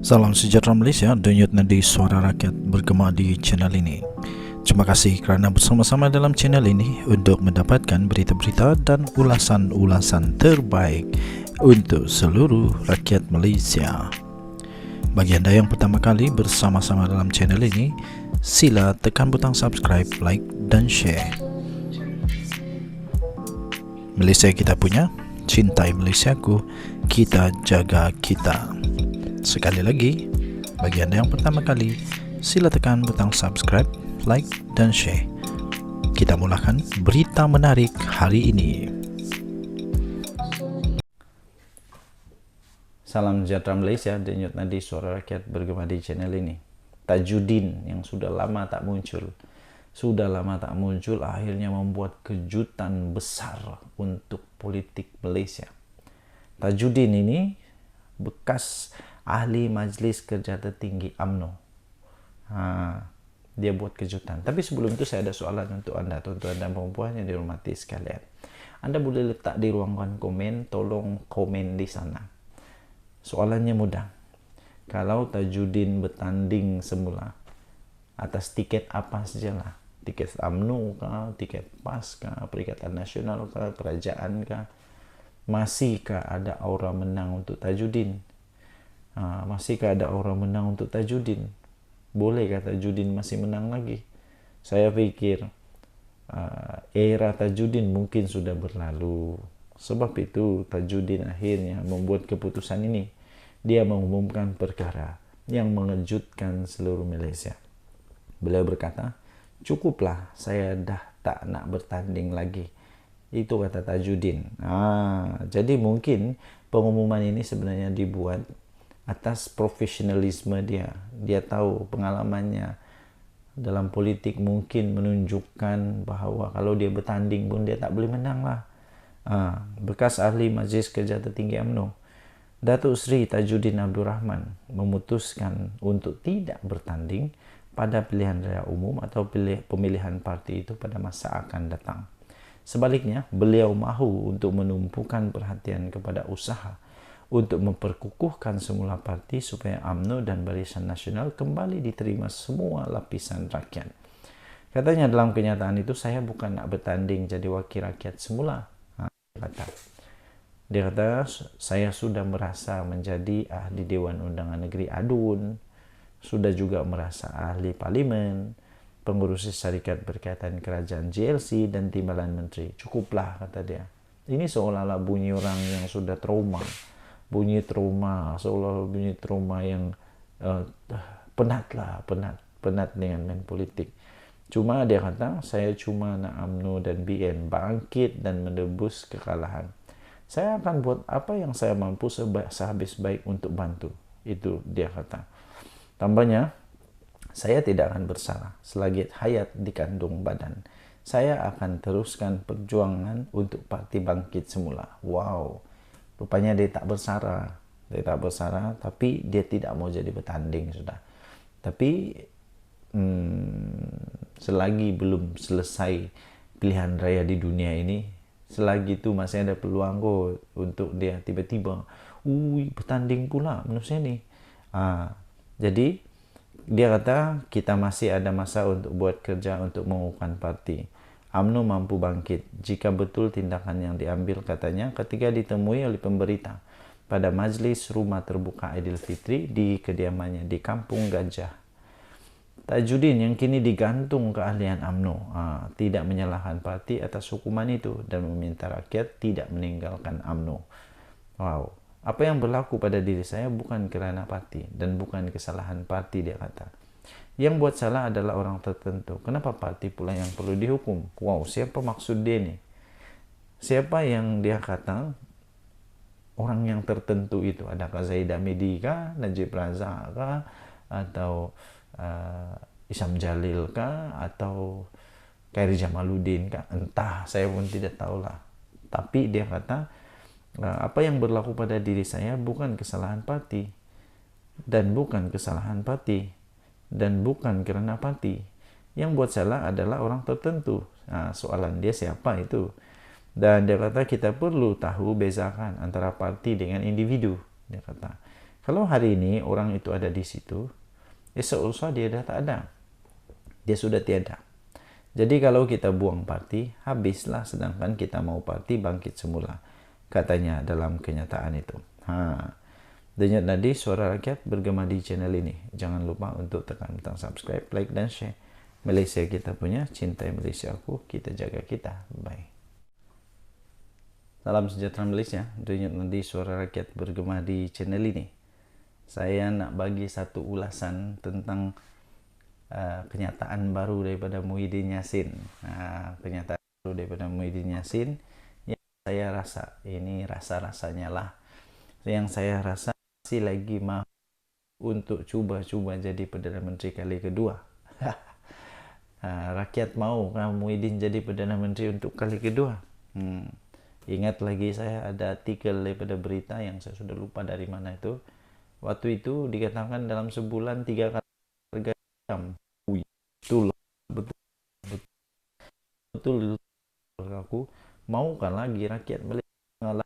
Salam sejahtera Malaysia, denyut nadi suara rakyat bergema di channel ini. Terima kasih kerana bersama-sama dalam channel ini untuk mendapatkan berita-berita dan ulasan-ulasan terbaik untuk seluruh rakyat Malaysia. Bagi anda yang pertama kali bersama-sama dalam channel ini, sila tekan butang subscribe, like dan share. Malaysia kita punya, cintai Malaysiaku, kita jaga kita. Sekali lagi, bagi anda yang pertama kali, sila tekan butang subscribe, like dan share. Kita mulakan berita menarik hari ini. Salam sejahtera Malaysia, denyut nadi suara rakyat bergema di channel ini. Tajudin yang sudah lama tak muncul akhirnya membuat kejutan besar untuk politik Malaysia. Tajudin ini bekas ahli Majlis Kerja Tertinggi UMNO. Dia buat kejutan. Tapi sebelum itu saya ada soalan untuk anda, tuan-tuan dan puan-puan yang dihormati sekalian. Anda boleh letak di ruangan komen, tolong komen di sana. Soalannya mudah. Kalau Tajudin bertanding semula atas tiket apa sajalah, tiket UMNO kah, tiket PAS kah, Perikatan Nasional kah, kerajaan kah, masihkah ada aura menang untuk Tajudin? Masihkah ada orang menang untuk Tajudin? Bolehkah Tajudin masih menang lagi? Saya pikir era Tajudin mungkin sudah berlalu. Sebab itu Tajudin akhirnya membuat keputusan ini. Dia mengumumkan perkara yang mengejutkan seluruh Malaysia. Beliau berkata, cukuplah, saya dah tak nak bertanding lagi. Itu kata Tajudin. Jadi mungkin pengumuman ini sebenarnya dibuat atas profesionalisme dia. Dia tahu pengalamannya dalam politik mungkin menunjukkan bahawa kalau dia bertanding pun dia tak boleh menang lah. Bekas ahli Majlis Kerja Tertinggi UMNO, Datuk Seri Tajudin Abdul Rahman memutuskan untuk tidak bertanding pada pilihan raya umum atau pemilihan parti itu pada masa akan datang. Sebaliknya, beliau mahu untuk menumpukan perhatian kepada usaha untuk memperkukuhkan semula parti supaya UMNO dan Barisan Nasional kembali diterima semua lapisan rakyat. Katanya dalam kenyataan itu, saya bukan nak bertanding jadi wakil rakyat semula. Dia kata, saya sudah merasa menjadi ahli Dewan Undangan Negeri ADUN, sudah juga merasa ahli Parlimen, pengurusi syarikat berkaitan kerajaan JLC dan timbalan menteri. Cukuplah, kata dia. Ini seolah-olah bunyi orang yang sudah trauma. Seolah bunyi trauma yang penat dengan main politik. Cuma dia kata, saya cuma nak UMNO dan BN bangkit dan menebus kekalahan. Saya akan buat apa yang saya mampu sehabis baik untuk bantu. Itu dia kata. Tambahnya, saya tidak akan bersalah selagi hayat dikandung badan. Saya akan teruskan perjuangan untuk parti bangkit semula. Wow. Rupanya dia tak bersara. Tapi dia tidak mau jadi bertanding sudah. Tapi selagi belum selesai pilihan raya di dunia ini, selagi itu masih ada peluang untuk dia tiba-tiba bertanding pula manusia ni. Jadi dia kata kita masih ada masa untuk buat kerja untuk mengukuhkan parti. UMNO mampu bangkit jika betul tindakan yang diambil, katanya, ketika ditemui oleh pemberita pada Majlis Rumah Terbuka Aidilfitri di kediamannya di Kampung Gajah. Tajudin yang kini digantung keahlian UMNO tidak menyalahkan parti atas hukuman itu dan meminta rakyat tidak meninggalkan UMNO. Wow, apa yang berlaku pada diri saya bukan kerana parti dan bukan kesalahan parti, dia kata. Yang buat salah adalah orang tertentu. Kenapa parti pula yang perlu dihukum? Wow, siapa maksud dia ni? Siapa yang dia kata orang yang tertentu itu? Adakah Zaidah Medi kah? Najib Razak kah? Atau Isam Jalil kah? Atau Khairi Jamaluddin kah? Entah, saya pun tidak tahulah. Tapi dia kata, apa yang berlaku pada diri saya bukan kesalahan parti. Dan bukan kesalahan parti. Dan bukan kerana parti. Yang buat salah adalah orang tertentu. Soalan dia siapa itu? Dan dia kata kita perlu tahu bezakan antara parti dengan individu. Dia kata Kalau hari ini orang itu ada di situ, esok lusa dia dah tak ada. Dia sudah tiada. Jadi kalau kita buang parti, habislah, sedangkan kita mau parti bangkit semula. Katanya dalam kenyataan itu. Denyut nadi suara rakyat bergema di channel ini. Jangan lupa untuk tekan butang subscribe, like, dan share. Malaysia kita punya, cintai Malaysia aku, kita jaga kita. Bye. Salam sejahtera Malaysia. Denyut nadi suara rakyat bergema di channel ini. Saya nak bagi satu ulasan tentang kenyataan baru daripada Muhyiddin Yassin. Kenyataan baru daripada Muhyiddin Yassin yang saya rasa, ini rasa-rasanya lah, yang saya rasa masih lagi mau untuk cuba-cuba jadi Perdana Menteri kali kedua. Rakyat mau kan Muhyiddin jadi Perdana Menteri untuk kali kedua? Ingat lagi saya ada artikel daripada berita yang saya sudah lupa dari mana itu. Waktu itu dikatakan dalam sebulan 3 kali harga jam. Betul aku maukan lagi rakyat Malaysia.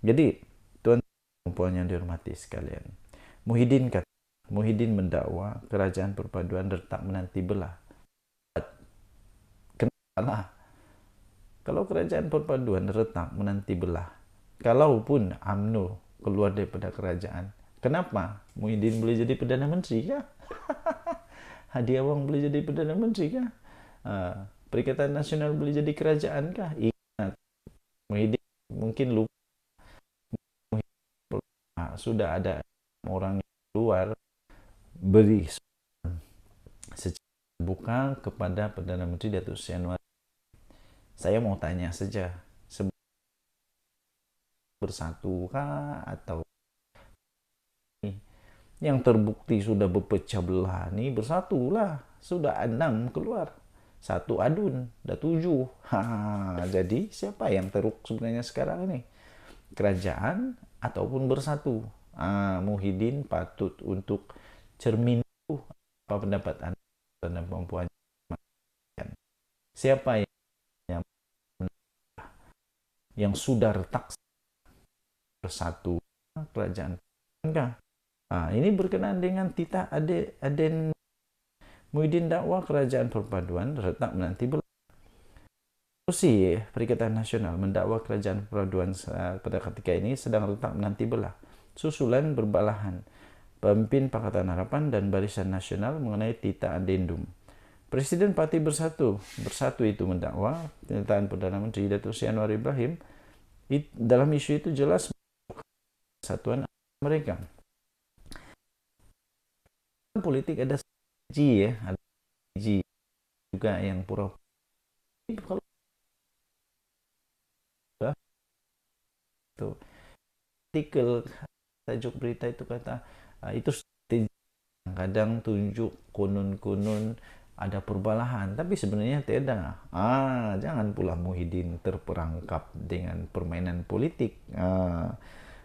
Jadi tuan puan yang dihormati sekalian, Muhyiddin mendakwa kerajaan perpaduan retak menanti belah. Kenapa lah? Kalau kerajaan perpaduan retak menanti belah, kalaupun UMNO keluar daripada kerajaan, kenapa Muhyiddin boleh jadi Perdana Menteri kah? Hadiah Wang boleh jadi Perdana Menteri kah? Perikatan Nasional boleh jadi kerajaan kah? Ingat, Muhyiddin mungkin lupa, sudah ada orang yang keluar beri secara terbuka kepada Perdana Menteri Datuk Seri Anwar. Saya mau tanya saja, bersatu kah atau yang terbukti sudah berpecah belah ni bersatulah, sudah 6 keluar, 1 adun, dah 7. Jadi siapa yang teruk sebenarnya sekarang ini? Kerajaan ataupun bersatu? Muhyiddin patut untuk cermin apa pendapat anda dan perempuan. Siapa yang sudah retak bersatu kerajaan? Enggak. Ini berkenaan dengan Tita Aden Muhyiddin dakwa kerajaan perpaduan retak menanti belah. Kursi Perikatan Nasional mendakwa kerajaan perpaduan pada ketika ini sedang retak menanti belah. Susulan berbalahan pemimpin Pakatan Harapan dan Barisan Nasional mengenai Tita Adendum. Presiden Parti Bersatu itu mendakwa pernyataan Perdana Menteri Datuk Seri Anwar Ibrahim dalam isu itu jelas kesatuan mereka. Politik ada strategi ya, ada strategi juga yang pura-pura. Kalau itu artikel tajuk berita itu kata itu strategi, kadang tunjuk konon-konon ada perbalahan, tapi sebenarnya tidak. Jangan pula Muhyiddin terperangkap dengan permainan politik.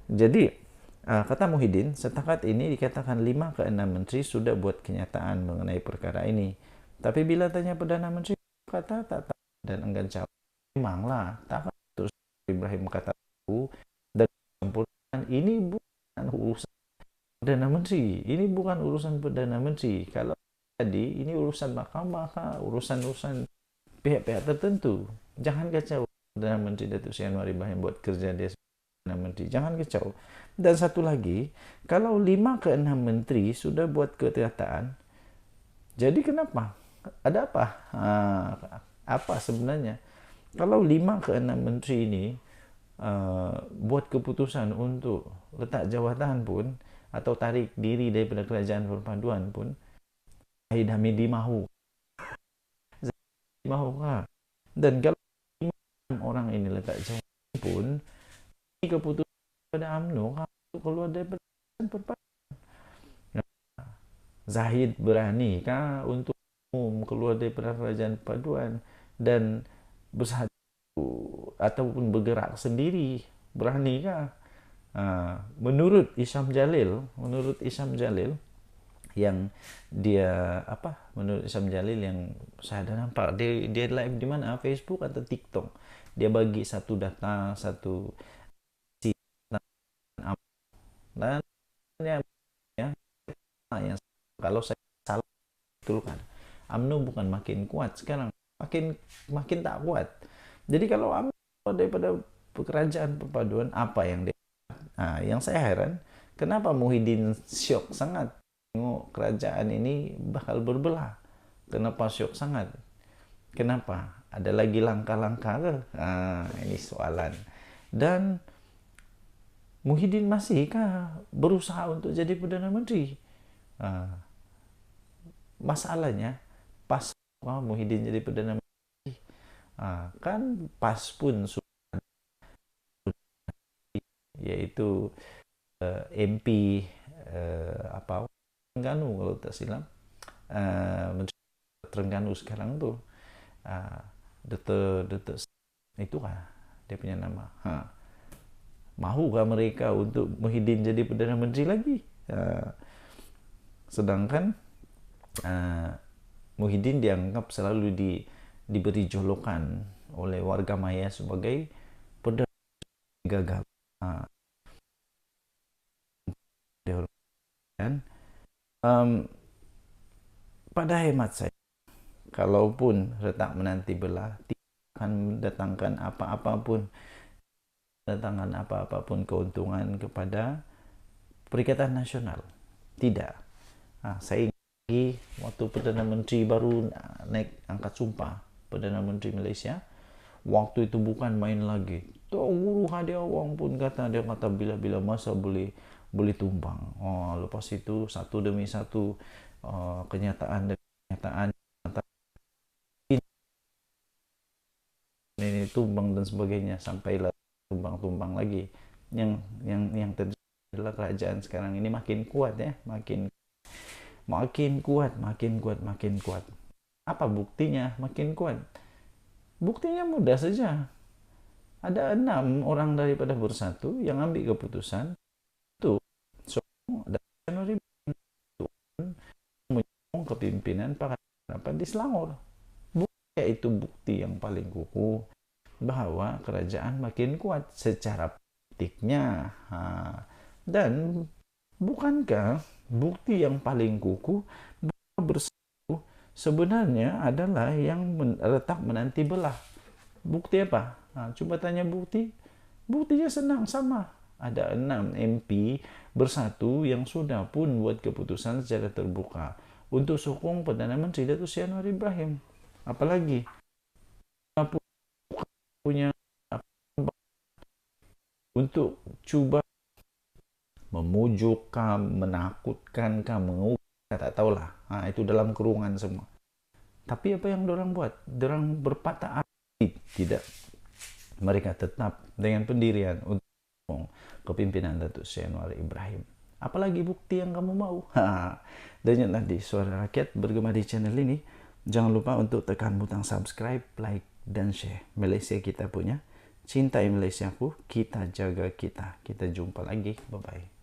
Jadi kata Muhyiddin, setakat ini dikatakan 5 ke 6 menteri sudah buat kenyataan mengenai perkara ini. Tapi bila tanya Perdana Menteri, kata tak dan enggan jawab. Memanglah, tak terus Ibrahim kata dan sempurna, ini bukan urusan Perdana Menteri. Ini bukan urusan Perdana Menteri. Kalau jadi ini urusan mahkamah, urusan pihak-pihak tertentu. Jangan kacau Perdana Menteri Datuk Seri Anwar Ibrahim buat kerja dia Perdana Menteri. Jangan kacau. Dan satu lagi, kalau 5 ke 6 menteri sudah buat kenyataan, jadi kenapa? Ada apa? Apa sebenarnya? Kalau 5 ke 6 menteri ini buat keputusan untuk letak jawatan pun, atau tarik diri daripada kerajaan perpaduan pun, Zahid Hamidi mahu. Dan kalau 5 orang ini letak jawatan pun, ini keputusan pada UMNO keluar dari perpaduan. Zahid berani kah untuk keluar dari kerajaan perpaduan dan bersatu ataupun bergerak sendiri? Berani kah? Menurut Isham Jalil yang dia menurut Isham Jalil yang saya ada nampak dia live di mana, Facebook atau TikTok, dia bagi satu data, satu betulkan. UMNO bukan makin kuat sekarang, makin tak kuat. Jadi kalau UMNO daripada kerajaan perpaduan, apa yang dia... Nah, yang saya heran, kenapa Muhyiddin syok sangat tengok kerajaan ini bakal berbelah? Kenapa syok sangat? Kenapa? Ada lagi langkah-langkah ke? Ini soalan. Dan Muhyiddin masihkah berusaha untuk jadi Perdana Menteri? Masalahnya, pas Muhyiddin jadi Perdana Menteri, kan pas pun yaitu MP Terengganu kalau tak silap, Menteri Terengganu sekarang tuh, Dr. itu dia punya nama. Mahukah mereka untuk Muhyiddin jadi Perdana Menteri lagi? Sedangkan Muhyiddin dianggap selalu diberi jolokan oleh warga maya sebagai perdana gagal. Dan pada hemat saya, kalaupun retak menanti belah, tidak akan mendatangkan apa-apapun keuntungan kepada Perikatan Nasional. Tidak. Saya ingat lagi waktu Perdana Menteri baru naik angkat sumpah, Perdana Menteri Malaysia, waktu itu bukan main lagi. Guru hadiah wang pun kata bila masa boleh tumbang. Lepas itu satu demi satu kenyataan ini tumbang dan sebagainya, sampailah tumbang lagi. Yang terjadi adalah kerajaan sekarang ini makin kuat ya, makin kuat. Apa buktinya makin kuat? Buktinya mudah saja. Ada 6 orang daripada Bersatu yang ambil keputusan itu Januari menyokong kepimpinan Pakatan Harapan di Selangor. Itu bukti yang paling kukuh bahwa kerajaan makin kuat secara politiknya. Dan bukankah bukti yang paling kukuh bahwa Bersatu sebenarnya adalah yang retak menanti belah? Bukti apa? Coba tanya bukti. Buktinya senang, sama. Ada 6 MP Bersatu yang sudah pun buat keputusan secara terbuka untuk sokong Perdana Menteri Datuk Seri Anwar Ibrahim. Apalagi punya untuk cuba memujukkan, menakutkan, mengubah, tak tahulah. Itu dalam kurungan semua. Tapi apa yang dorang buat? Dorang berpatah hati. Tidak. Mereka tetap dengan pendirian untuk kepimpinan Datuk Seri Anwar Ibrahim. Apalagi bukti yang kamu mau? Dan nanti Suara Rakyat bergema di channel ini. Jangan lupa untuk tekan butang subscribe, like, dan share. Malaysia kita punya. Cintai Malaysiaku, kita jaga kita. Kita jumpa lagi. Bye-bye.